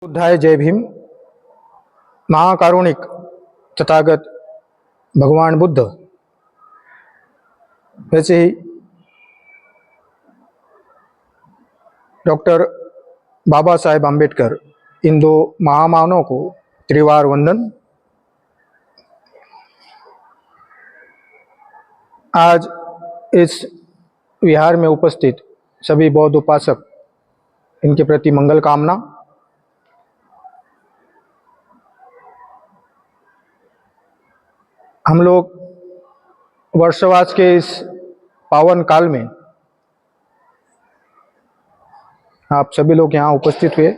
बुद्धाय जय भीम। महाकारुणिक तथागत भगवान बुद्ध, वैसे ही डॉक्टर बाबा साहेब आम्बेडकर, इन दो महामानवों को त्रिवार वंदन। आज इस विहार में उपस्थित सभी बौद्ध उपासक, इनके प्रति मंगल कामना। हम लोग वर्षवास के इस पावन काल में आप सभी लोग यहाँ उपस्थित हुए।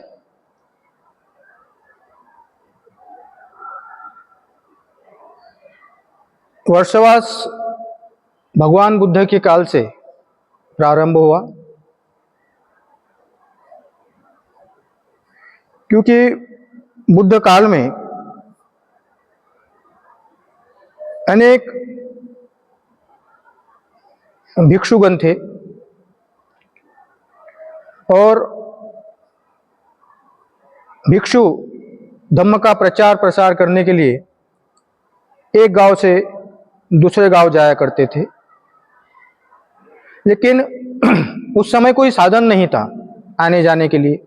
वर्षवास भगवान बुद्ध के काल से प्रारंभ हुआ, क्योंकि बुद्ध काल में अनेक भिक्षुगण थे और भिक्षु धम्म का प्रचार प्रसार करने के लिए एक गांव से दूसरे गांव जाया करते थे। लेकिन उस समय कोई साधन नहीं था आने जाने के लिए,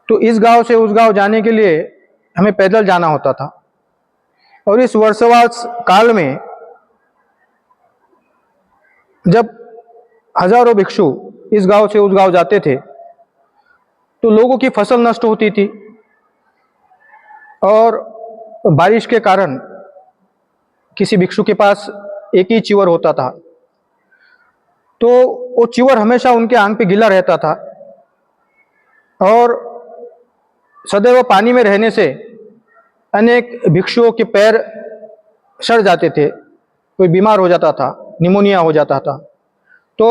तो इस गांव से उस गांव जाने के लिए हमें पैदल जाना होता था। और इस वर्षवास काल में जब हजारों भिक्षु इस गांव से उस गांव जाते थे तो लोगों की फसल नष्ट होती थी और बारिश के कारण किसी भिक्षु के पास एक ही चिवर होता था, तो वो चिवर हमेशा उनके आंग पे गीला रहता था और सदैव पानी में रहने से अनेक भिक्षुओं के पैर सड़ जाते थे, कोई बीमार हो जाता था, निमोनिया हो जाता था। तो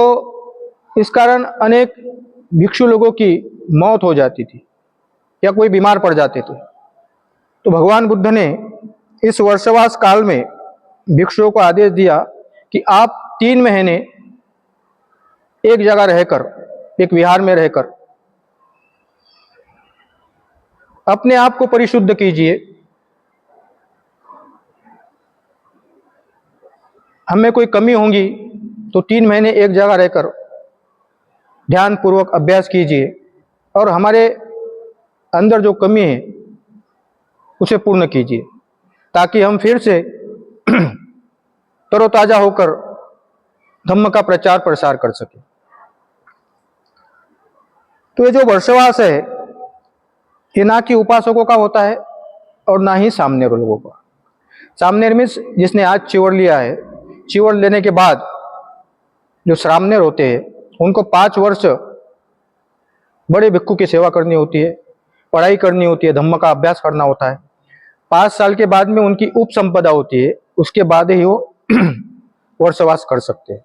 इस कारण अनेक भिक्षु लोगों की मौत हो जाती थी या कोई बीमार पड़ जाते थे। तो भगवान बुद्ध ने इस वर्षवास काल में भिक्षुओं को आदेश दिया कि आप 3 महीने एक जगह रहकर, एक विहार में रहकर अपने आप को परिशुद्ध कीजिए। हमें कोई कमी होगी तो 3 महीने एक जगह रहकर ध्यान पूर्वक अभ्यास कीजिए और हमारे अंदर जो कमी है उसे पूर्ण कीजिए, ताकि हम फिर से तरोताजा होकर धम्म का प्रचार प्रसार कर सके। तो ये जो वर्षवास है, ये ना कि उपासकों का होता है और ना ही सामनेर लोगों का। सामनेर मीन्स जिसने आज चिवर लिया है, चिवर लेने के बाद जो श्रामनेर होते हैं उनको 5 वर्ष बड़े भिक्षु की सेवा करनी होती है, पढ़ाई करनी होती है, धम्म का अभ्यास करना होता है। 5 साल के बाद में उनकी उपसंपदा होती है, उसके बाद ही वो वर्षवास कर सकते हैं।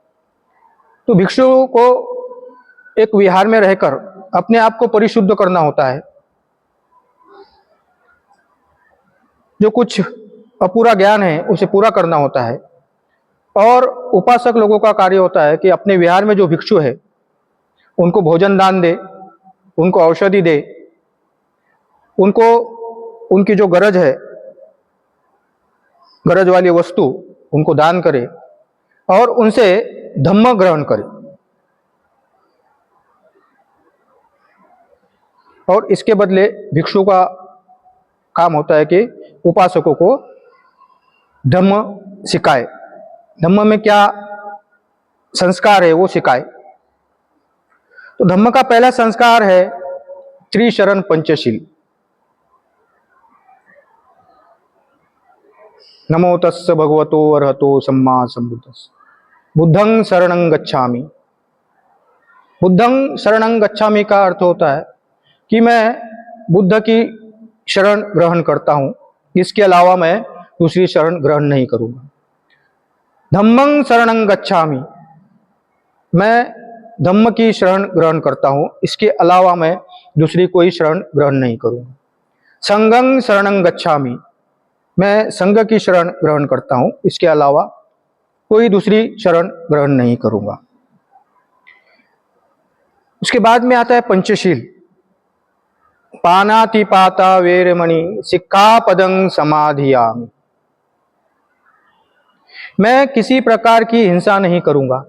तो भिक्षुओं को एक विहार में रहकर अपने आप को परिशुद्ध करना होता है। जो कुछ अपूरा ज्ञान है उसे पूरा करना होता है। और उपासक लोगों का कार्य होता है कि अपने विहार में जो भिक्षु है उनको भोजन दान दे, उनको औषधि दे, उनको उनकी जो गरज है, गरज वाली वस्तु उनको दान करे और उनसे धम्म ग्रहण करे। और इसके बदले भिक्षु का काम होता है कि उपासकों को धम्म सिखाए, धम्म में क्या संस्कार है वो सिखाए। तो धम्म का पहला संस्कार है त्रिशरण पंचशील। नमो तस्स भगवतो अरहतो सम्मा सम्बुद्धस्स बुद्धं शरणं गच्छामि। बुद्धं शरणं गच्छामि का अर्थ होता है कि मैं बुद्ध की शरण ग्रहण करता हूं, इसके अलावा मैं दूसरी शरण ग्रहण नहीं करूंगा। धम्मं शरणं गच्छामि, मैं धम्म की शरण ग्रहण करता हूं, इसके अलावा मैं दूसरी कोई शरण ग्रहण नहीं करूंगा। संघं शरणं गच्छामि, मैं संघ की शरण ग्रहण करता हूं, इसके अलावा कोई दूसरी शरण ग्रहण नहीं करूंगा। उसके बाद में आता है पंचशील। पानातिपाता वेरमणि सिक्खापदं समाधियामि। मैं किसी प्रकार की हिंसा नहीं करूंगा।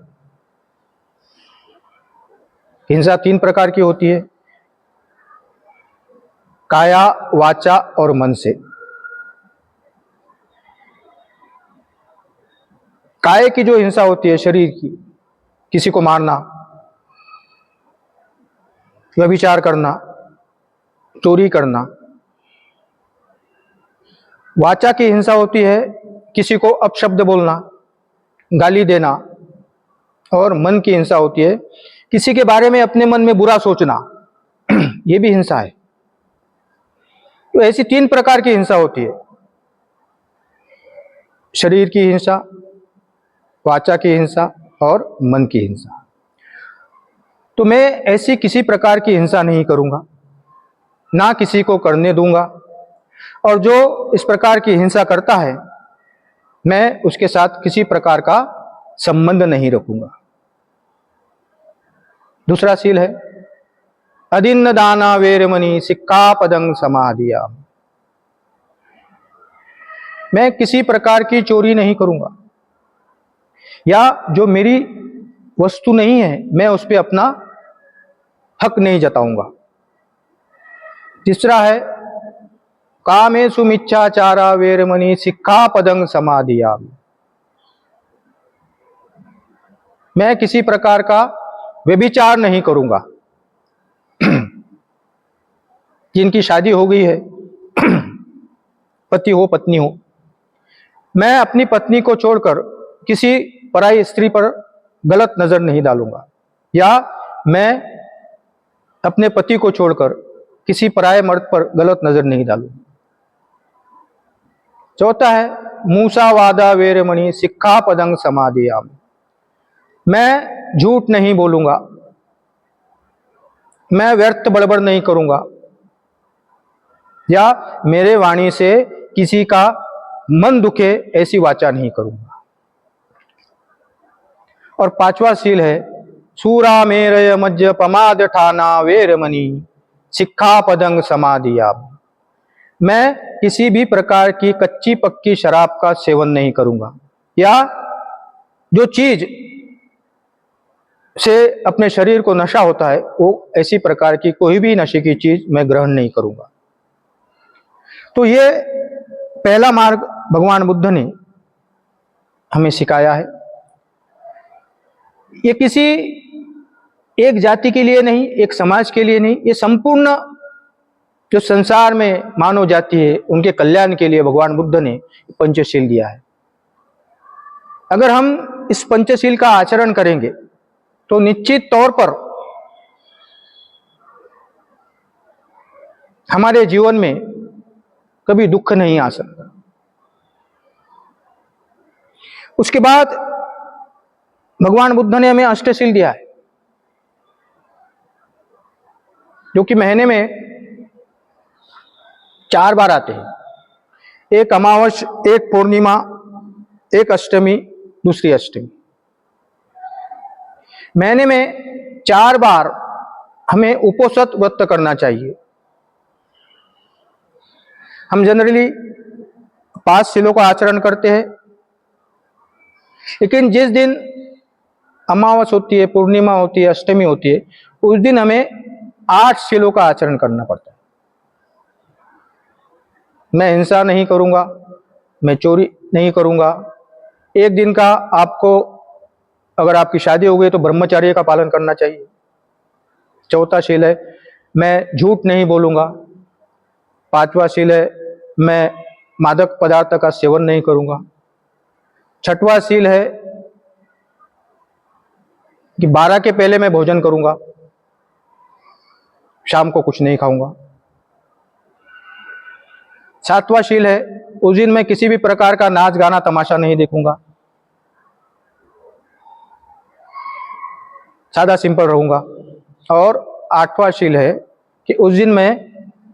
हिंसा 3 प्रकार की होती है, काया, वाचा और मन से। काय की जो हिंसा होती है, शरीर की, किसी को मारना, व्यभिचार करना, चोरी करना। वाचा की हिंसा होती है किसी को अपशब्द बोलना, गाली देना। और मन की हिंसा होती है किसी के बारे में अपने मन में बुरा सोचना। यह भी हिंसा है। तो ऐसी 3 प्रकार की हिंसा होती है, शरीर की हिंसा, वाचा की हिंसा और मन की हिंसा। तो मैं ऐसी किसी प्रकार की हिंसा नहीं करूंगा, ना किसी को करने दूंगा। और जो इस प्रकार की हिंसा करता है, मैं उसके साथ किसी प्रकार का संबंध नहीं रखूंगा। दूसरा शील है अदिन्न दाना वेरमणि सिक्खापदं समाधियामि। मैं किसी प्रकार की चोरी नहीं करूंगा, या जो मेरी वस्तु नहीं है मैं उस पर अपना हक नहीं जताऊंगा। तीसरा है कामेषु मिच्छाचारा वेरमणि सिक्खापदं समाधियामि। मैं किसी प्रकार का व्यभिचार नहीं करूंगा। जिनकी शादी हो गई है, पति हो पत्नी हो, मैं अपनी पत्नी को छोड़कर किसी पराई स्त्री पर गलत नजर नहीं डालूंगा, या मैं अपने पति को छोड़कर किसी पराये मर्द पर गलत नजर नहीं डालूंगा। चौथा है मूसावादा वेरमणि सिक्खापदं समाधियामि। मैं झूठ नहीं बोलूंगा, मैं व्यर्थ बड़बड़ नहीं करूंगा, या मेरे वाणी से किसी का मन दुखे ऐसी वाचा नहीं करूंगा। और 5वां शील है सूरा मेरय मज्ज पमाद ठाना वेरमणि सिक्खापदं समाधियामि। मैं किसी भी प्रकार की कच्ची पक्की शराब का सेवन नहीं करूंगा, या जो चीज से अपने शरीर को नशा होता है वो ऐसी प्रकार की कोई भी नशे की चीज मैं ग्रहण नहीं करूंगा। तो ये पहला मार्ग भगवान बुद्ध ने हमें सिखाया है। ये किसी एक जाति के लिए नहीं, एक समाज के लिए नहीं, ये संपूर्ण जो संसार में मानव जाति है उनके कल्याण के लिए भगवान बुद्ध ने पंचशील दिया है। अगर हम इस पंचशील का आचरण करेंगे तो निश्चित तौर पर हमारे जीवन में कभी दुख नहीं आ सकता। उसके बाद भगवान बुद्ध ने हमें अष्टशील दिया है, जो कि महीने में 4 बार आते हैं। एक अमावस, एक पूर्णिमा, एक अष्टमी, दूसरी अष्टमी। महीने में 4 बार हमें उपोषित व्रत करना चाहिए। हम जनरली 5 शीलों का आचरण करते हैं, लेकिन जिस दिन अमावस होती है, पूर्णिमा होती है, अष्टमी होती है, उस दिन हमें 8 शीलों का आचरण करना पड़ता है। मैं हिंसा नहीं करूंगा, मैं चोरी नहीं करूंगा। एक दिन का आपको, अगर आपकी शादी हो गई तो ब्रह्मचर्य का पालन करना चाहिए। चौथा शील है मैं झूठ नहीं बोलूंगा। 5वां शील है मैं मादक पदार्थ का सेवन नहीं करूंगा। 6वां शील है कि 12 के पहले मैं भोजन करूंगा, शाम को कुछ नहीं खाऊंगा। 7वां शील है उस दिन मैं किसी भी प्रकार का नाच गाना तमाशा नहीं देखूंगा, सादा सिंपल रहूंगा। और 8वां शील है कि उस दिन मैं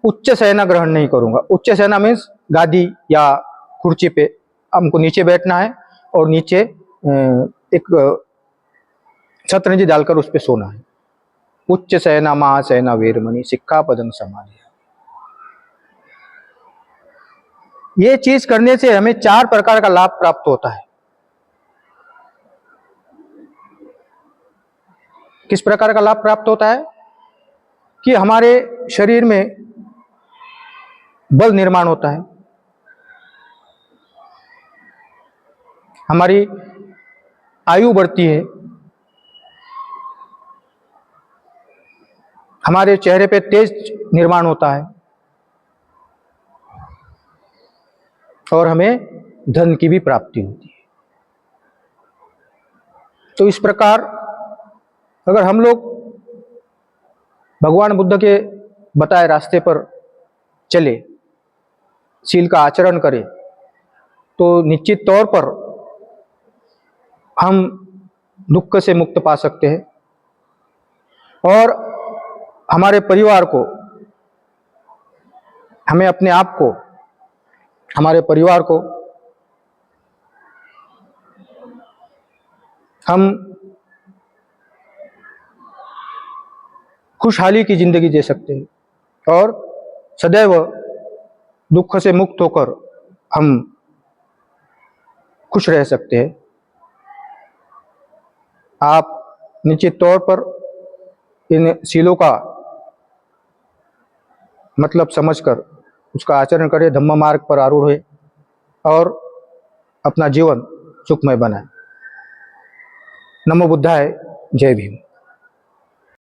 उच्च शयना ग्रहण नहीं करूंगा। उच्च शयना मीन्स गादी या कुर्सी पे हमको नीचे बैठना है और नीचे एक छतरंजी डालकर उस पे सोना है। उच्च शयना महाशयना वेरमणि सिक्खापदं समाधियामि। ये चीज करने से हमें 4 प्रकार का लाभ प्राप्त होता है। किस प्रकार का लाभ प्राप्त होता है? कि हमारे शरीर में बल निर्माण होता है, हमारी आयु बढ़ती है, हमारे चेहरे पे तेज निर्माण होता है और हमें धन की भी प्राप्ति होती है। तो इस प्रकार अगर हम लोग भगवान बुद्ध के बताए रास्ते पर चले, शील का आचरण करें, तो निश्चित तौर पर हम दुख से मुक्त पा सकते हैं और हमारे परिवार को, हमें अपने आप को, हमारे परिवार को हम खुशहाली की जिंदगी जी सकते हैं और सदैव दुख से मुक्त होकर हम खुश रह सकते हैं। आप निश्चित तौर पर इन शीलों का मतलब समझकर उसका आचरण करें, धम्म मार्ग पर आरूढ़ हुए और अपना जीवन सुखमय बनाए। नमो बुद्धाय, जय भीम।